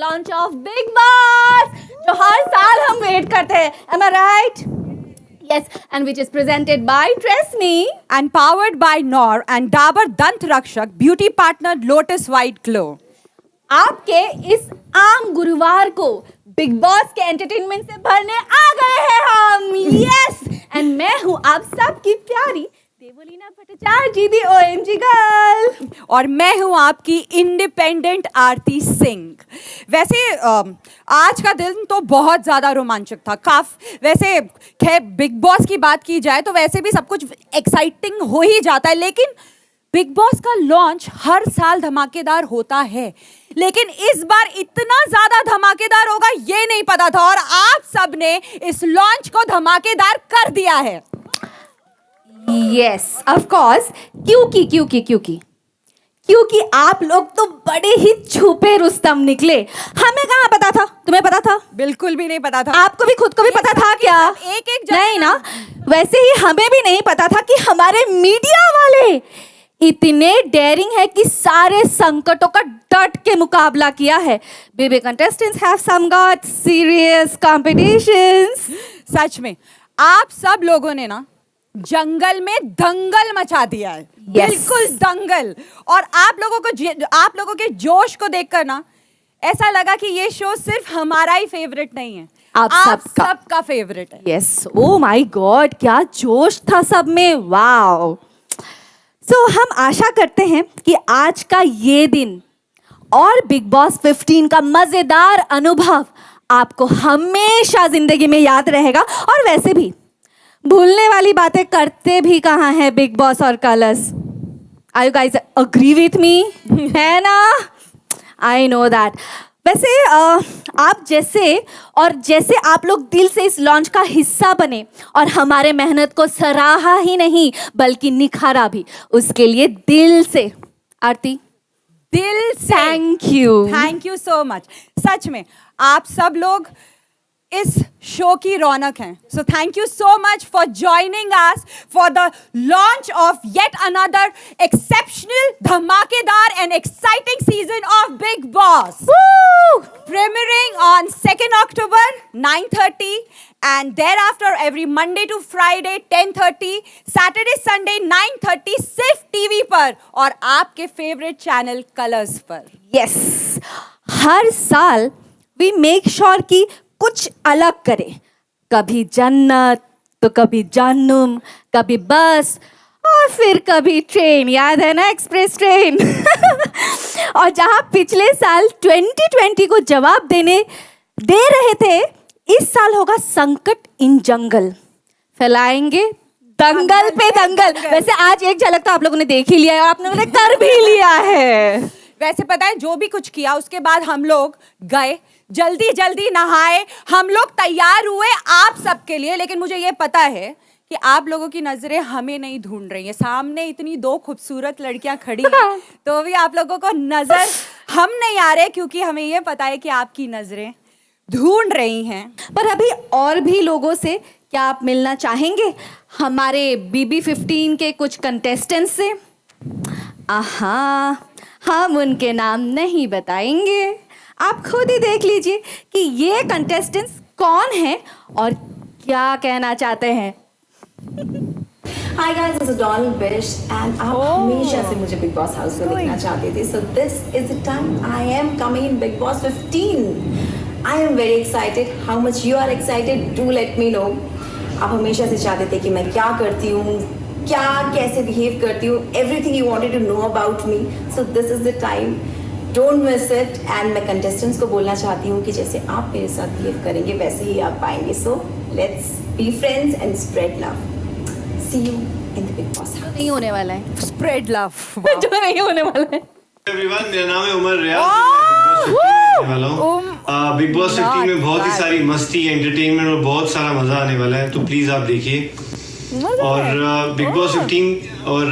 launch of Big Boss, जो हर साल हम वेट करते हैं. Am I right? Yes, and which is presented by Tresme and powered by Nor and Dabur Dant Rakshak, beauty partner Lotus White Glow. आपके इस आम गुरुवार को बिग बॉस के एंटरटेनमेंट से भरने आ गए हैं हम. यस, एंड मैं हूँ आप सबकी प्यारी देवोलीना भट्टाचार्य जी दी OMG गर्ल. और मैं हूँ आपकी इंडिपेंडेंट आरती सिंह. वैसे आज का दिन तो बहुत ज़्यादा रोमांचक था. वैसे खैर बिग बॉस की बात की जाए तो वैसे भी सब कुछ एक्साइटिंग हो ही जाता है, लेकिन बिग बॉस का लॉन्च हर साल धमाकेदार होता है, लेकिन इस बार इतना ज़्यादा धमाकेदार होगा ये नहीं पता था, और आप सब ने इस लॉन्च को धमाकेदार कर दिया है. Yes, of course. क्योंकि आप लोग तो बड़े ही छुपे रुस्तम निकले. हमें कहाँ पता था? तुम्हें पता था? बिल्कुल भी नहीं पता था. आपको भी खुद को भी पता था क्या? एक नहीं ना. वैसे ही हमें भी नहीं पता था कि हमारे मीडिया वाले इतने डेयरिंग है कि सारे संकटों का डट के मुकाबला किया है. Baby contestants have some got serious competitions. सच में आप सब लोगों ने ना जंगल में दंगल मचा दिया है. Yes. बिल्कुल दंगल. और आप लोगों के जोश को देखकर ना ऐसा लगा कि ये शो सिर्फ हमारा ही फेवरेट नहीं है, आप सबका फेवरेट है. यस, ओ माय गॉड, क्या जोश था सब में. वाओ. सो हम आशा करते हैं कि आज का ये दिन और बिग बॉस 15 का मजेदार अनुभव आपको हमेशा जिंदगी में याद रहेगा. और वैसे भी भूलने वाली बातें करते भी कहाँ हैं बिग बॉस और Colors. Are you guys agree with me? है ना? I know that. वैसे आप जैसे आप लोग दिल से इस लॉन्च का हिस्सा बने और हमारे मेहनत को सराहा ही नहीं बल्कि निखारा भी, उसके लिए दिल से आरती, दिल से थैंक यू सो मच. सच में आप सब लोग इस शो की रौनक हैं. So thank you so much for joining us for the launch of yet another exceptional, धमाकेदार and exciting season of Bigg Boss. Premiering on 2nd October 9:30 and thereafter every Monday to Friday 10:30, Saturday Sunday 9:30 सिर्फ TV पर और आपके favourite channel Colors पर. Yes, हर साल we make sure कि कुछ अलग करें. कभी जन्नत तो कभी जहन्नुम, कभी बस और फिर कभी ट्रेन. याद है ना, एक्सप्रेस ट्रेन. और जहां पिछले साल 2020 को जवाब दे रहे थे, इस साल होगा संकट इन जंगल. फैलाएंगे दंगल पे दंगल. वैसे आज एक झलक तो आप लोगों ने देख ही लिया है और आप लोगों ने कर भी लिया है. वैसे पता है जो भी कुछ किया उसके बाद हम लोग गए, जल्दी नहाए, हम लोग तैयार हुए आप सबके लिए. लेकिन मुझे ये पता है कि आप लोगों की नजरें हमें नहीं ढूंढ रही हैं. सामने इतनी दो खूबसूरत लड़कियां खड़ी हैं तो भी आप लोगों को नजर हम नहीं आ रहे, क्योंकि हमें ये पता है कि आपकी नजरें ढूंढ रही हैं. पर अभी और भी लोगों से क्या आप मिलना चाहेंगे? हमारे BB15 के कुछ कंटेस्टेंट से. आहा, हम उनके नाम नहीं बताएंगे, आप खुद ही देख लीजिए कि ये कंटेस्टेंट्स कौन हैं और क्या कहना चाहते हैं. Hi guys, this is Donald Bish and आप हमेशा से मुझे बिग बॉस हाउस में देखना चाहते थे. So this is the time I am coming in Big Boss 15. I am very excited. How much you are excited? Do let me know. आप हमेशा से चाहते थे कि मैं क्या करती हूँ, क्या कैसे बिहेव करती हूँ. Everything you wanted to know about me. So this is the time. Don't miss it. And मैं contestants को बोलना चाहती हूँ कि जैसे आप मेरे साथ बिहेव करेंगे वैसे ही आप पाएंगे. So let's be friends and spread love. See you in the Big Boss house. नहीं होने वाला है. Spread love. जो नहीं होने वाला है. एवरीवन, मेरा नाम है उमर रियाज. बिग बॉस 15 में बहुत ही सारी मस्ती, एंटरटेनमेंट और बहुत सारा मजा आने वाला है, तो प्लीज आप देखिए. और बिग बॉस 15 और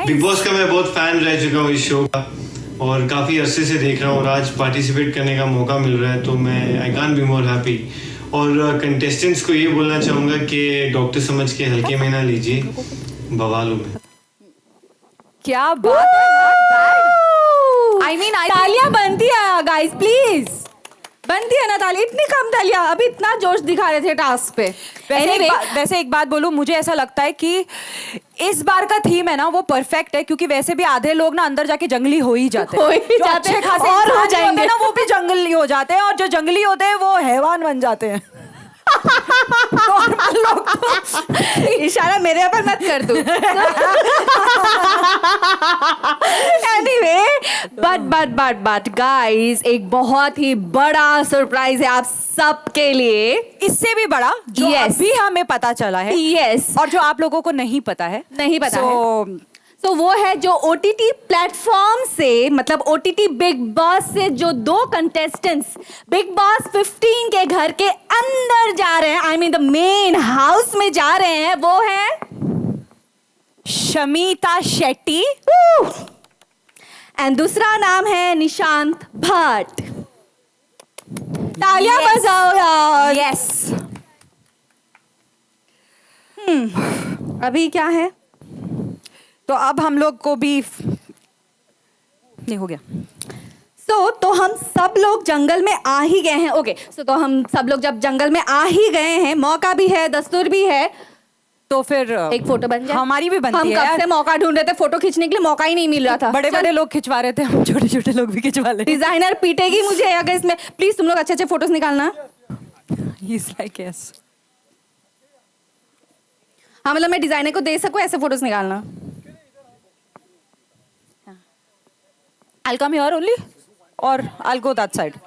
बिग बॉस का मैं बहुत फैन रह चुका हूँ इस शो का, और काफी अरसे से देख रहा हूँ और आज पार्टिसिपेट करने का मौका मिल रहा है, तो मैं I can't be more happy. और कंटेस्टेंट्स को ये बोलना चाहूंगा कि डॉक्टर समझ के हल्के में ना लीजिए, बवालों में. क्या बात है. I I mean, I तालियां बनती है गाइस, प्लीज बनती है ना ताली, इतनी कम तालियां, अभी इतना जोश दिखा रहे थे टास्क पे। Anyway, वैसे एक बात बोलूं, मुझे ऐसा लगता है कि इस बार का थीम है ना वो परफेक्ट है, क्योंकि वैसे भी आधे लोग ना अंदर जाके जंगली हो ही जाते हैं, जो अच्छे खासे और हो इंसान नहीं होते जाएंगे ना वो भी जंगली हो जाते हैं, और जो जंगली होते हैं वो हैवान बन जाते हैं। नॉर्मल लोग तो इशारा मेरे ऊपर मत कर तू। एनीवे, बट गाइस, एक बहुत ही बड़ा सरप्राइज है आप सबके लिए, इससे भी बड़ा जो Yes. अभी हमें पता चला है, यस, और जो आप लोगों को नहीं पता है। नहीं पता So, है। तो वो है जो OTT प्लेटफॉर्म से, मतलब OTT बिग बॉस से जो 2 कंटेस्टेंट्स बिग बॉस 15 के घर के अंदर जा रहे हैं, I mean the main house में जा रहे हैं, वो है शमिता शेट्टी एंड दूसरा नाम है निशांत भट्ट। तालियां Yes. बजाओ यार। यस। अभी क्या है? तो अब हम लोग को भी नहीं हो गया। तो हम सब लोग जंगल में आ ही गए हैं। ओके, तो हम सब लोग जब जंगल में आ ही गए हैं, मौका भी है, दस्तूर भी है, तो फिर एक फोटो बन जाए। हमारी भी बनती हम है कब यार। से मौका ढूंढ रहे थे, फोटो खींचने के लिए मौका ही नहीं मिल रहा था। बड़े बड़े लोग खिंचवा रहे थे, हम छोटे छोटे लोग भी खिंचवा ले। डिजाइनर पीटेगी मुझे अगर इसमें। प्लीज तुम लोग अच्छे अच्छे फोटोज निकालना। He's like yes. हाँ, मतलब मैं डिजाइनर को दे सकूं ऐसे फोटोज निकालना। I'll come here only, or I'll go that side.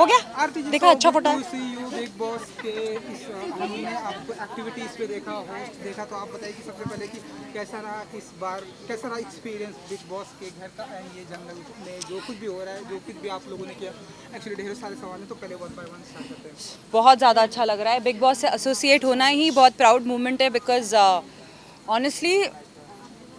हो गया आरती जी, देखा अच्छा फोटो है बिग बॉस के इस हमने आपको एक्टिविटीज पे देखा, होस्ट देखा, तो आप बताइए कि सबसे पहले कि कैसा रहा इस बार, कैसा रहा एक्सपीरियंस बिग बॉस के घर का एंड ये जंगल में जो कुछ भी हो रहा है, जो कुछ भी आप लोगों ने किया। एक्चुअली ढेर सारे सवाल हैं, तो पहले वन बाय वन स्टार्ट करते हैं। बहुत ज़्यादा अच्छा लग रहा है बिग बॉस से एसोसिएट होना ही बहुत प्राउड मोमेंट है बिकॉज ऑनेस्टली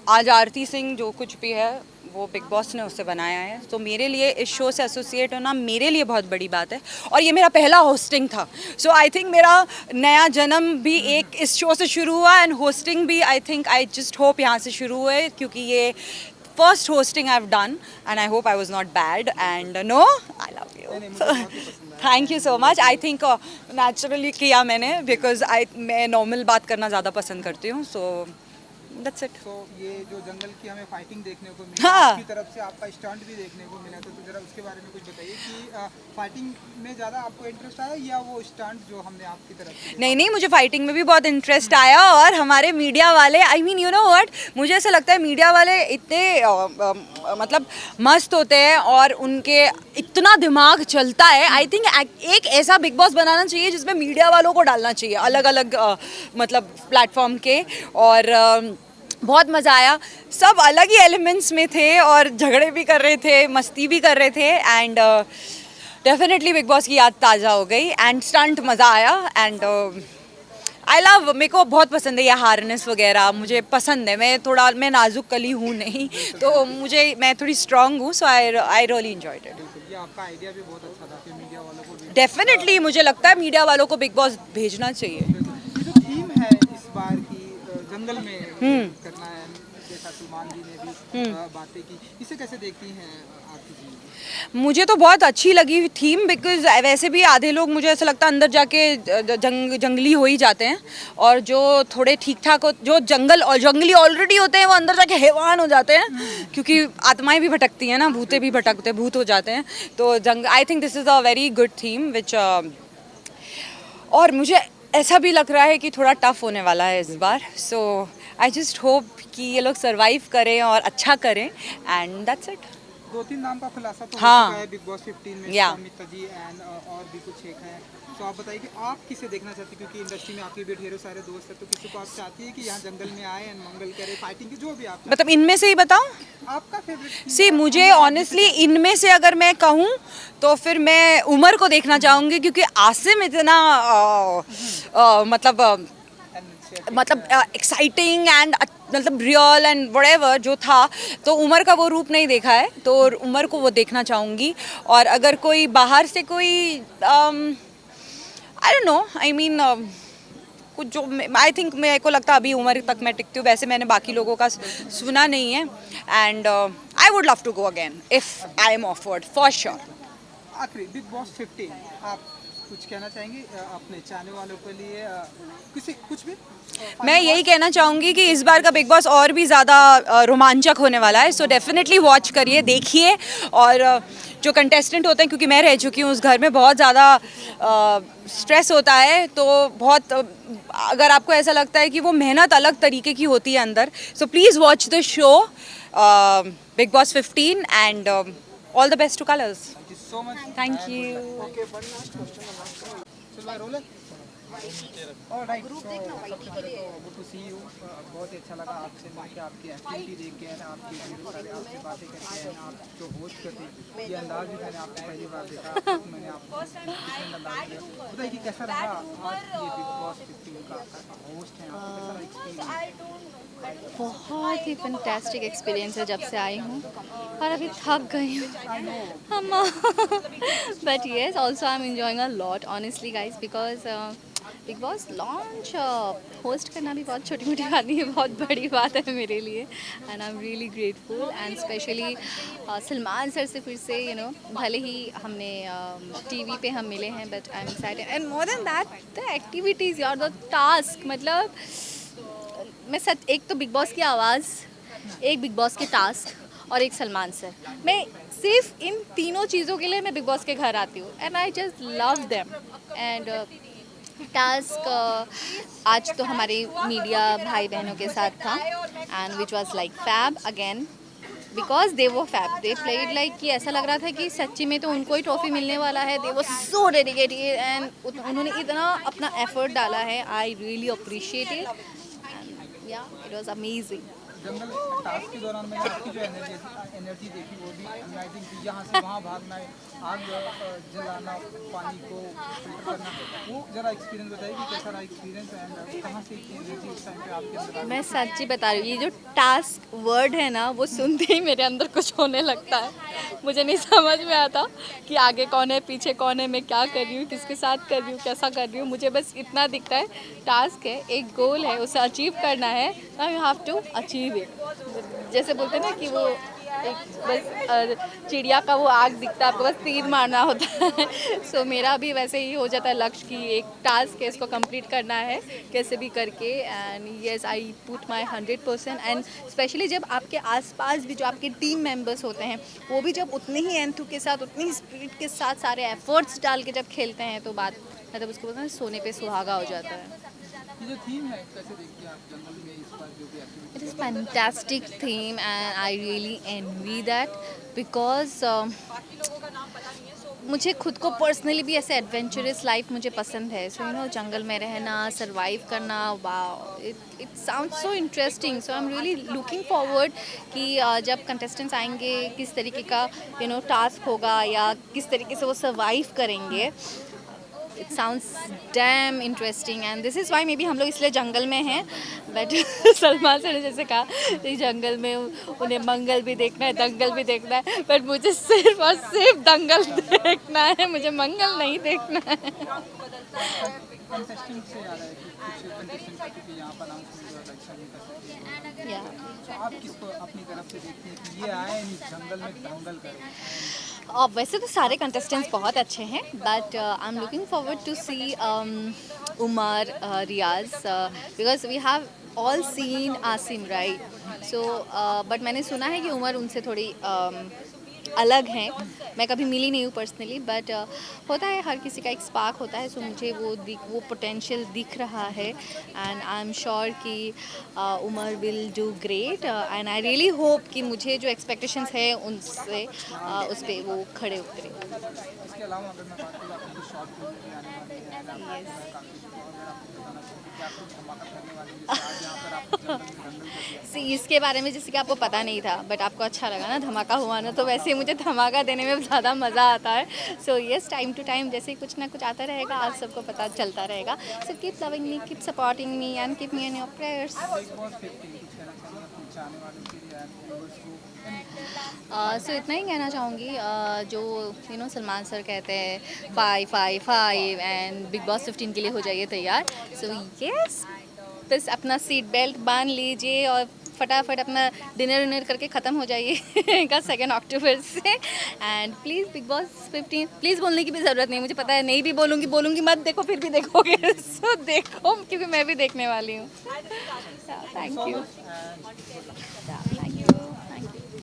आज आरती सिंह जो कुछ भी है वो बिग बॉस ने उससे बनाया है, तो मेरे लिए इस शो से एसोसिएट होना मेरे लिए बहुत बड़ी बात है और ये मेरा पहला होस्टिंग था। सो आई थिंक मेरा नया जन्म भी एक इस शो से शुरू हुआ एंड होस्टिंग भी I think I just hope यहाँ से शुरू हुए क्योंकि ये first hosting I have done and I hope I was not bad and no I love you thank you so much. I think naturally किया मैंने because मैं नॉर्मल बात करना ज़्यादा पसंद करती हूँ सो दैट्स इट। तो ये जो जंगल की हमें फाइटिंग देखने को मिली, हाँ। आपकी तरफ से आपका स्टंट भी देखने को मिला, तो जरा उसके बारे में कुछ बताइए कि फाइटिंग में ज़्यादा आपको इंटरेस्ट आया या वो स्टंट जो हमने आपकी तरफ से देखा? नहीं मुझे फाइटिंग में भी बहुत इंटरेस्ट आया और हमारे मीडिया वाले I mean you know what मुझे ऐसा लगता है मीडिया वाले इतने मतलब मस्त होते हैं और उनके इतना दिमाग चलता है। आई थिंक एक ऐसा बिग बॉस बनाना चाहिए जिसमें मीडिया वालों को डालना चाहिए अलग अलग मतलब प्लेटफॉर्म के और बहुत मज़ा आया। सब अलग ही एलिमेंट्स में थे और झगड़े भी कर रहे थे, मस्ती भी कर रहे थे एंड डेफिनेटली बिग बॉस की याद ताज़ा हो गई एंड स्टंट मज़ा आया एंड आई लव मेरे को बहुत पसंद है ये हार्नेस वगैरह मुझे पसंद है। मैं नाजुक कली हूँ नहीं तो मैं थोड़ी स्ट्रांग हूँ सो आई रियली एंजॉयड इट। ये आपका आइडिया भी बहुत अच्छा था कि मीडिया वालों को भी डेफिनेटली मुझे लगता है मीडिया वालों को बिग बॉस भेजना चाहिए। ये जो थीम है इस बार की जंगल में करना है, जैसा सलमान जी ने भी बातें की, इसे कैसे देखती हैं आरती जी? मुझे तो बहुत अच्छी लगी थीम बिकॉज वैसे भी आधे लोग मुझे ऐसा लगता है अंदर जाके जंगली हो ही जाते हैं और जो थोड़े ठीक ठाक जो जंगली ऑलरेडी होते हैं वो अंदर जाके हैवान हो जाते हैं क्योंकि आत्माएं भी भटकती हैं ना, भूते भी भटकते भूत हो जाते हैं। तो I think this is a very good theme which और मुझे ऐसा भी लग रहा है कि थोड़ा टफ होने वाला है इस बार। सो आई जस्ट होप कि ये लोग सरवाइव करें और अच्छा करें एंड दैट्स इट। 2-3 नाम का खुलासा तो हाँ। हो चुका है बिग बॉस 15 में, या। अमिता जी एंड और भी कुछ एक हैं, तो आप बताइए कि आप किसे देखना चाहती हैं क्योंकि इंडस्ट्री में आपके भी ढेरों सारे दोस्त हैं, तो किसी को आप चाहती है कि यहाँ जंगल में आए एंड मंगल करे, फाइटिंग की जो भी आप मतलब इनमें से ही बताऊं? आपका फेवरेट सी मुझे ऑनेस्टली इनमें से अगर मैं कहूँ तो फिर मैं उमर को देखना चाहूँगी क्योंकि आसिम इतना मतलब एक्साइटिंग एंड मतलब रियल एंड व्हाटएवर जो था, तो उमर का वो रूप नहीं देखा है तो उमर को वो देखना चाहूँगी। और अगर कोई बाहर से कोई I don't know I mean कुछ जो आई थिंक मेरे को लगता है अभी उम्र तक मैं टिकती हूँ, वैसे मैंने बाकी लोगों का सुना नहीं है and I would love to go again if I am offered for sure. आखिरी बिग बॉस 15 आप कुछ कहना चाहेंगे अपने चाहने वालों के लिए, किसी कुछ भी? मैं यही कहना चाहूँगी कि इस बार का बिग बॉस और भी ज़्यादा रोमांचक होने वाला है, सो डेफिनेटली वॉच करिए, देखिए। और जो कंटेस्टेंट होते हैं, क्योंकि मैं रह चुकी हूँ उस घर में, बहुत ज़्यादा स्ट्रेस होता है, तो बहुत अगर आपको ऐसा लगता है कि वो मेहनत अलग तरीके की होती है अंदर, so please watch the show big Boss 15 and all the best two colours. So much. Thank you. Okay, one last question. Shall I roll it? All right. So सबसे पहले तो good to see you. बहुत ही अच्छा लगा आपसे मिलकर, आपकी activity देख के, आपकी ढेरों सारे आपसे बातें करके, आप जो होस्ट करते हैं, ये अंदाज भी मैंने आपको पहली बार देखा, मैंने आपको डिफरेंट अंदाज किया। बताइए कि कैसा रहा आज ये बिग बॉस 15 का होस्ट हैं, आपको कैसा रहा एक्सपीरियंस? बहुत ही फैंटास्टिक एक्सपीरियंस है जब से आई हूँ, और अभी थक गई हूँ but yes also I am enjoying a lot honestly guys, because big boss launch host करना भी बहुत छोटी मोटी बात नहीं है, बहुत बड़ी बात है मेरे लिए, and I am really grateful and specially Salman sir से फिर से भले ही हमने टीवी पे हम मिले हैं, but I am excited and more than that the activities यार, द टास्क, मतलब मैं एक तो बिग बॉस की आवाज़, एक बिग बॉस के टास्क और एक सलमान सर, मैं सिर्फ इन तीनों चीज़ों के लिए मैं बिग बॉस के घर आती हूँ and I just love them. And task आज तो हमारे मीडिया भाई बहनों के साथ था and which was like fab again, because they वो फैब दे प्लेड लाइक कि ऐसा लग रहा था कि सच्ची में तो उनको ही ट्रॉफी मिलने वाला है. दे वो सो डेडिकेटेड एंड उन्होंने इतना अपना एफर्ट डाला है. I really appreciate it. Yeah it was amazing. जंगल टास्क के दौरान मैंने आपकी जो एनर्जी देखी वो भी अमेजिंग थी. यहाँ से वहाँ भागना, आग जलाना, पानी को फिल्टर करना, वो जरा एक्सपीरियंस बताइए कि कैसा रहा एक्सपीरियंस एंड कहाँ से इतनी एनर्जी उस टाइम पे आपके अंदर आई? मैं सच्ची बता रही हूँ, ये जो टास्क वर्ड है ना, वो सुनते ही मेरे अंदर कुछ होने लगता है. मुझे नहीं समझ में आता कि आगे कौन है, पीछे कौन है, मैं क्या कर रही हूँ, किसके साथ कर रही हूँ, कैसा कर रही हूँ. मुझे बस इतना दिखता है टास्क है, एक गोल है, उसे अचीव करना है. Now you have to achieve it. जैसे बोलते हैं ना कि वो एक बस चिड़िया का वो आग दिखता है, आपको बस तीर मारना होता है. सो मेरा भी वैसे ही हो जाता है लक्ष्य कि एक टास्क है, इसको कंप्लीट करना है कैसे भी करके. And yes I put my 100%. And specially जब आपके आसपास भी जो आपके टीम मेंबर्स होते हैं वो भी जब उतने ही एंथू के साथ, उतनी ही स्पिरिट के साथ सारे एफर्ट्स डाल के जब खेलते हैं तो बात मतलब उसको बोलते हैं सोने पे सुहागा हो जाता है. ये जो थीम है कैसे देखते हैं आप जंगल में इस बार जो भी activity? It is fantastic theme and I really envy that because मुझे खुद को पर्सनली भी ऐसे एडवेंचरस लाइफ मुझे पसंद है. सो यू नो जंगल में रहना, सरवाइव करना, wow it sounds so interesting. So I am really looking forward कि जब कंटेस्टेंट्स आएंगे किस तरीके का यू नो टास्क होगा या किस तरीके से वो सर्वाइव करेंगे. It sounds dam interesting and this is why may be हम लोग इसलिए जंगल में हैं. बट सलमान सर ने जैसे कहा कि जंगल में उन्हें मंगल भी देखना है, दंगल भी देखना है, बट मुझे सिर्फ और सिर्फ दंगल देखना है, मुझे मंगल नहीं देखना है. कंटेस्टेंट से याद है कि कुछ कंटेस्टेंट क्योंकि यहाँ पर अनाउंसमेंट हुआ था अच्छा नहीं कर सकते. Yeah. तो आप किसको अपनी तरफ से देखते हैं कि ये आए नहीं जंगल में दंगल करें? वैसे तो सारे कंटेस्टेंट्स बहुत अच्छे हैं but I am looking forward to see Umar, Riyaz because we have all seen Asim right. So but मैंने सुना है कि उमर उनसे थोड़ी अलग हैं. मैं कभी मिली नहीं हूँ पर्सनली बट होता है, हर किसी का एक स्पार्क होता है. सो मुझे वो पोटेंशियल दिख रहा है एंड आई एम श्योर कि Umar will do great. And I really hope कि मुझे जो एक्सपेक्टेशंस है उनसे उस पर वो खड़े उतरे. इसके अलावा अगर मैं बात करूँ आपकी शॉर्ट फिल्म भी आने वाली है क्या कुछ धमाका करने वाली है आज यहाँ पर आप जंगल में दंगल कर दिया? सी इसके बारे में जैसे कि आपको पता नहीं था बट आपको अच्छा लगा ना धमाका हुआ ना, तो वैसे ही मुझे धमाका देने में ज़्यादा मज़ा आता है. So yes time to time जैसे ही कुछ ना कुछ आता रहेगा आप सबको पता चलता रहेगा. So keep loving me, keep supporting me and keep me in your prayers. Big Boss 15 कुछ कहना चाहेंगे अपने चाहने वालों के लिए एंड व्यूअर्स को? सो इतना ही कहना चाहूँगी जो यू नो सलमान सर कहते हैं 5-5-5 एंड बिग बॉस 15 के लिए हो जाइए तैयार. सो येस बस अपना सीट बेल्ट बांध लीजिए और फटाफट अपना डिनर विनर करके ख़त्म हो जाइएगा 2 अक्टूबर से. And please big Boss 15 please बोलने की भी ज़रूरत नहीं, मुझे पता है नहीं भी बोलूँगी मत देखो फिर भी देखोगे. सो देखो क्योंकि मैं भी देखने वाली हूँ. Thank you.